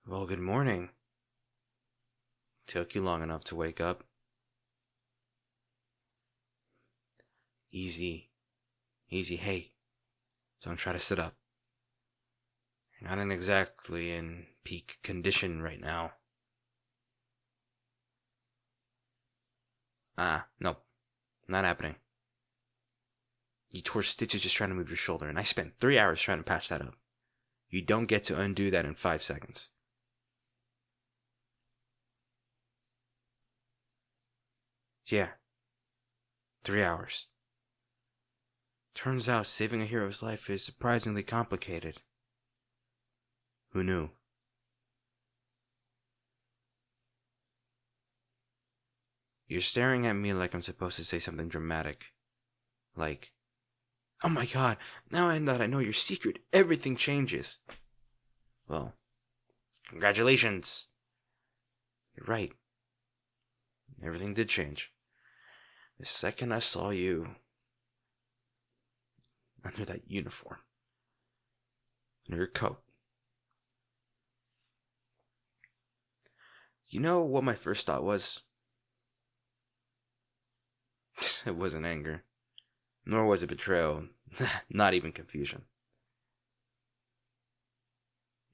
Well, good morning. Took you long enough to wake up. Easy. Easy, hey. Don't try to sit up. You're not exactly in peak condition right now. Nope. Not happening. You tore stitches just trying to move your shoulder, and I spent 3 hours trying to patch that up. You don't get to undo that in 5 seconds. Yeah. 3 hours. Turns out saving a hero's life is surprisingly complicated. Who knew? You're staring at me like I'm supposed to say something dramatic. Like, oh my god, now that I know your secret, everything changes. Well, congratulations. You're right. Everything did change. The second I saw you under that uniform, under your coat. You know what my first thought was? It wasn't anger. Nor was it betrayal. Not even confusion.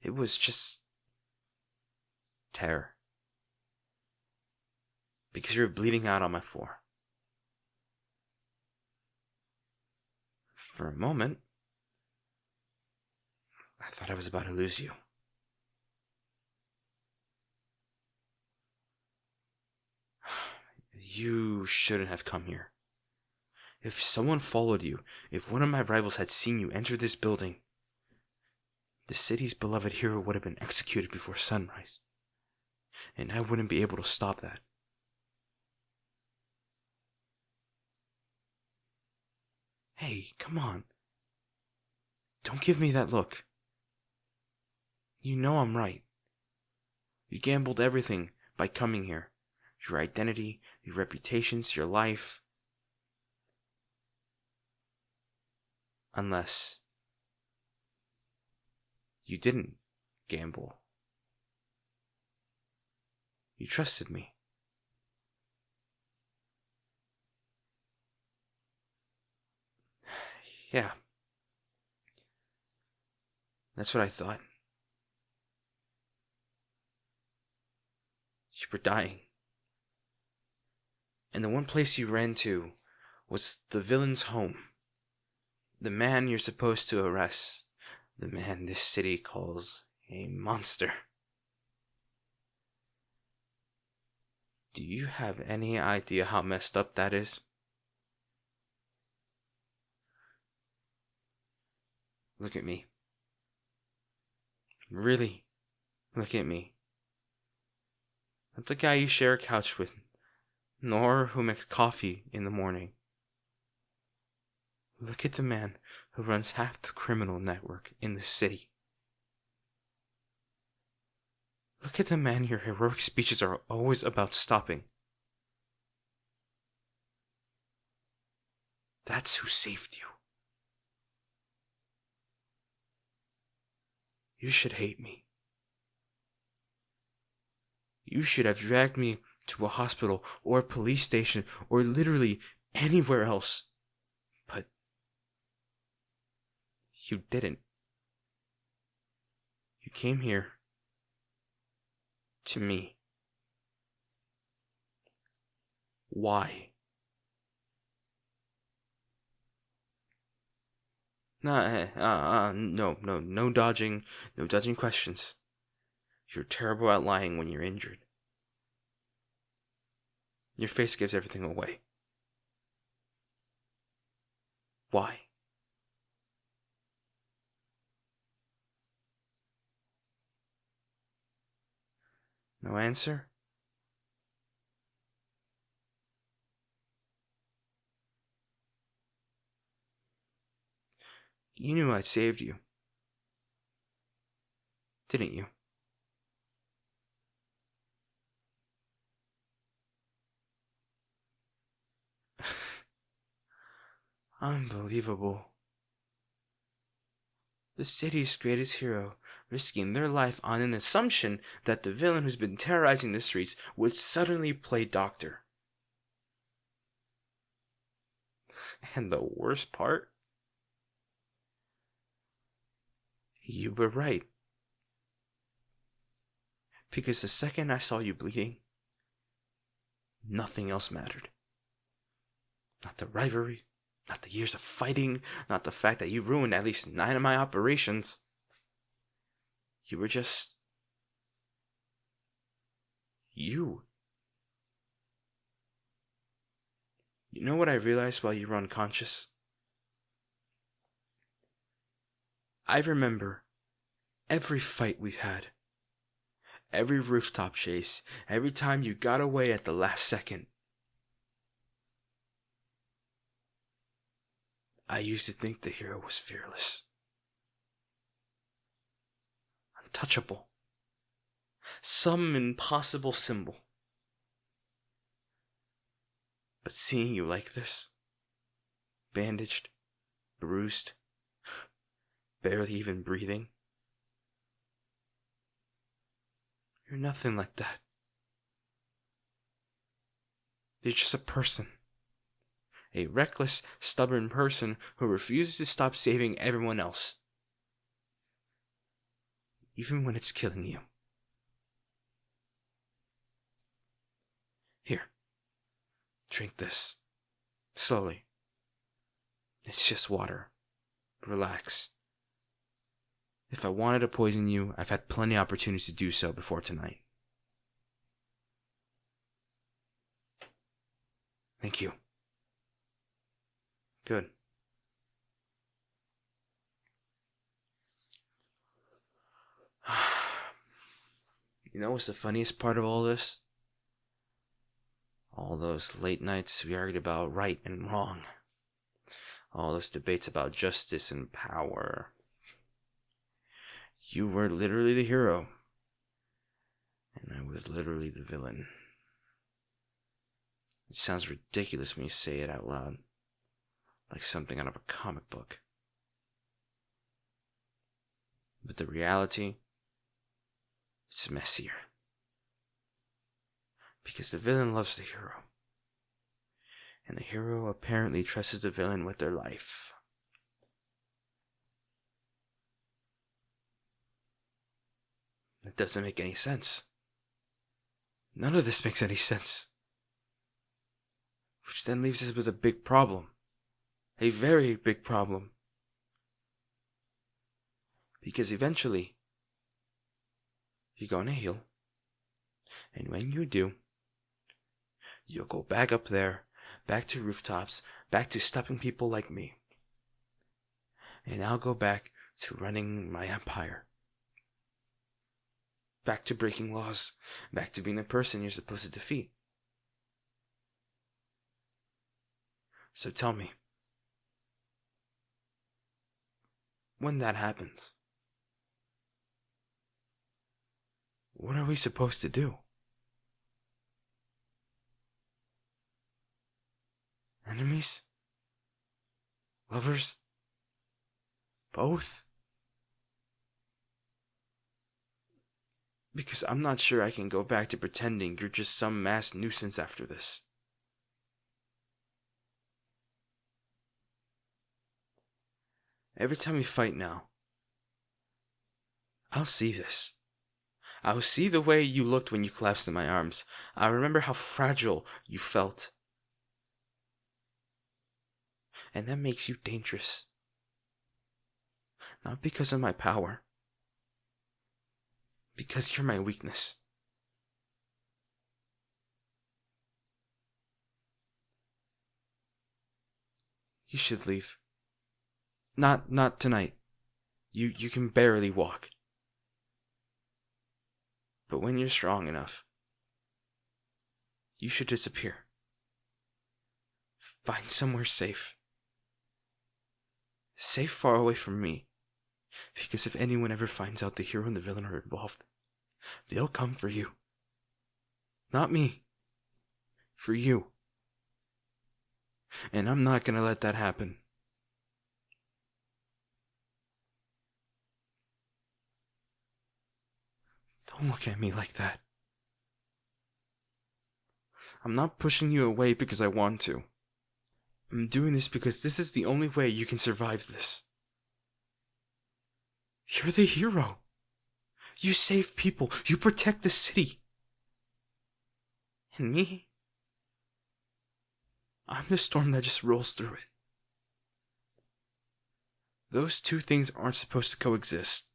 It was just terror. Because you were bleeding out on my floor. For a moment, I thought I was about to lose you. You shouldn't have come here. If someone followed you, if one of my rivals had seen you enter this building, the city's beloved hero would have been executed before sunrise. And I wouldn't be able to stop that. Hey, come on. Don't give me that look. You know I'm right. You gambled everything by coming here. Your identity, your reputations, your life. Unless you didn't gamble. You trusted me. Yeah. That's what I thought. You were dying. And the one place you ran to was the villain's home. The man you're supposed to arrest. The man this city calls a monster. Do you have any idea how messed up that is? Look at me. Really, look at me. Not the guy you share a couch with, nor who makes coffee in the morning. Look at the man who runs half the criminal network in the city. Look at the man your heroic speeches are always about stopping. That's who saved you. You should hate me. You should have dragged me to a hospital or a police station or literally anywhere else. But you didn't. You came here to me. Why? No dodging questions. You're terrible at lying when you're injured. Your face gives everything away. Why? No answer? You knew I saved you. Didn't you? Unbelievable. The city's greatest hero risking their life on an assumption that the villain who's been terrorizing the streets would suddenly play doctor. And the worst part? You were right. Because the second I saw you bleeding, nothing else mattered. Not the rivalry, not the years of fighting, not the fact that you ruined at least 9 of my operations. You were just... you. You know what I realized while you were unconscious? I remember every fight we've had. Every rooftop chase. Every time you got away at the last second. I used to think the hero was fearless. Untouchable. Some impossible symbol. But seeing you like this, bandaged, bruised, barely even breathing, you're nothing like that. You're just a person. A reckless, stubborn person who refuses to stop saving everyone else. Even when it's killing you. Here. Drink this. Slowly. It's just water. Relax. If I wanted to poison you, I've had plenty of opportunities to do so before tonight. Thank you. Good. You know what's the funniest part of all this? All those late nights we argued about right and wrong. All those debates about justice and power. You were literally the hero. And I was literally the villain. It sounds ridiculous when you say it out loud. Like something out of a comic book. But the reality, it's messier. Because the villain loves the hero. And the hero apparently trusts the villain with their life. That doesn't make any sense. None of this makes any sense. Which then leaves us with a big problem. A very big problem. Because eventually, you're going to heal. And when you do, you'll go back up there, back to rooftops, back to stopping people like me. And I'll go back to running my empire. Back to breaking laws. Back to being the person you're supposed to defeat. So tell me, when that happens, what are we supposed to do? Enemies? Lovers? Both? Because I'm not sure I can go back to pretending you're just some mass nuisance after this. Every time we fight now, I'll see this. I'll see the way you looked when you collapsed in my arms. I'll remember how fragile you felt. And that makes you dangerous. Not because of my power. Because you're my weakness. You should leave. Not tonight. You can barely walk. But when you're strong enough, you should disappear. Find somewhere safe. Safe far away from me. Because if anyone ever finds out the hero and the villain are involved, they'll come for you. Not me. For you. And I'm not gonna let that happen. Don't look at me like that. I'm not pushing you away because I want to. I'm doing this because this is the only way you can survive this. You're the hero. You save people. You protect the city. And me? I'm the storm that just rolls through it. Those two things aren't supposed to coexist.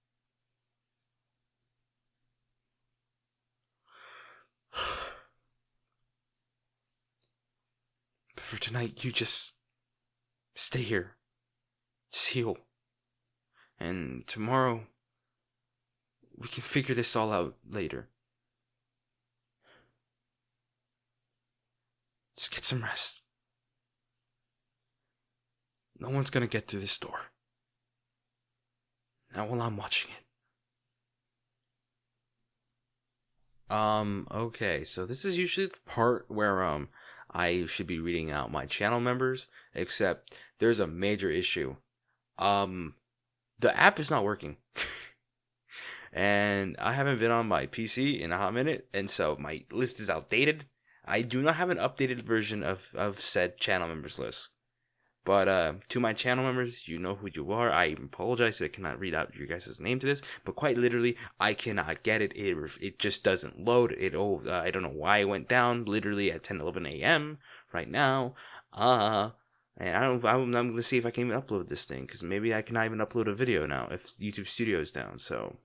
But for tonight, you just stay here. Just heal. And tomorrow, we can figure this all out later. Just get some rest. No one's gonna get through this door. Not while I'm watching it. Okay, so this is usually the part where, I should be reading out my channel members, except there's a major issue. The app is not working. And I haven't been on my PC in a hot minute, and so my list is outdated. I do not have an updated version of said channel members list. But to my channel members, you know who you are. I apologize that I cannot read out your guys' name to this, but quite literally, I cannot get it. It just doesn't load. I don't know why it went down. Literally at 10:11 a.m. right now. And I'm gonna see if I can even upload this thing, because maybe I cannot even upload a video now if YouTube Studio is down. So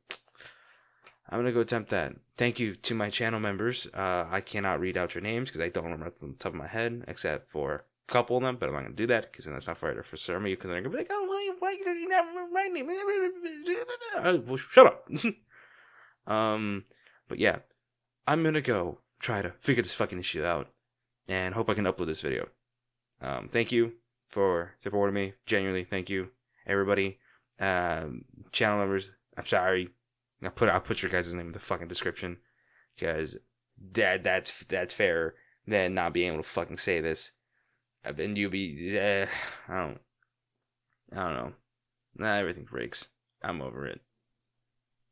I'm gonna go attempt that. Thank you to my channel members. I cannot read out your names because I don't remember off the top of my head, except for couple of them, but I'm not gonna do that because then that's not fair for me, because they're gonna be like, oh, why did you not remember my name? Well, shut up. But yeah, I'm gonna go try to figure this fucking issue out and hope I can upload this video. Thank you for supporting me. Genuinely, thank you, everybody. Channel members, I'm sorry. I'll put your guys' name in the fucking description, because that's fair than not being able to fucking say this. And you be, I don't know. Nah, everything breaks. I'm over it.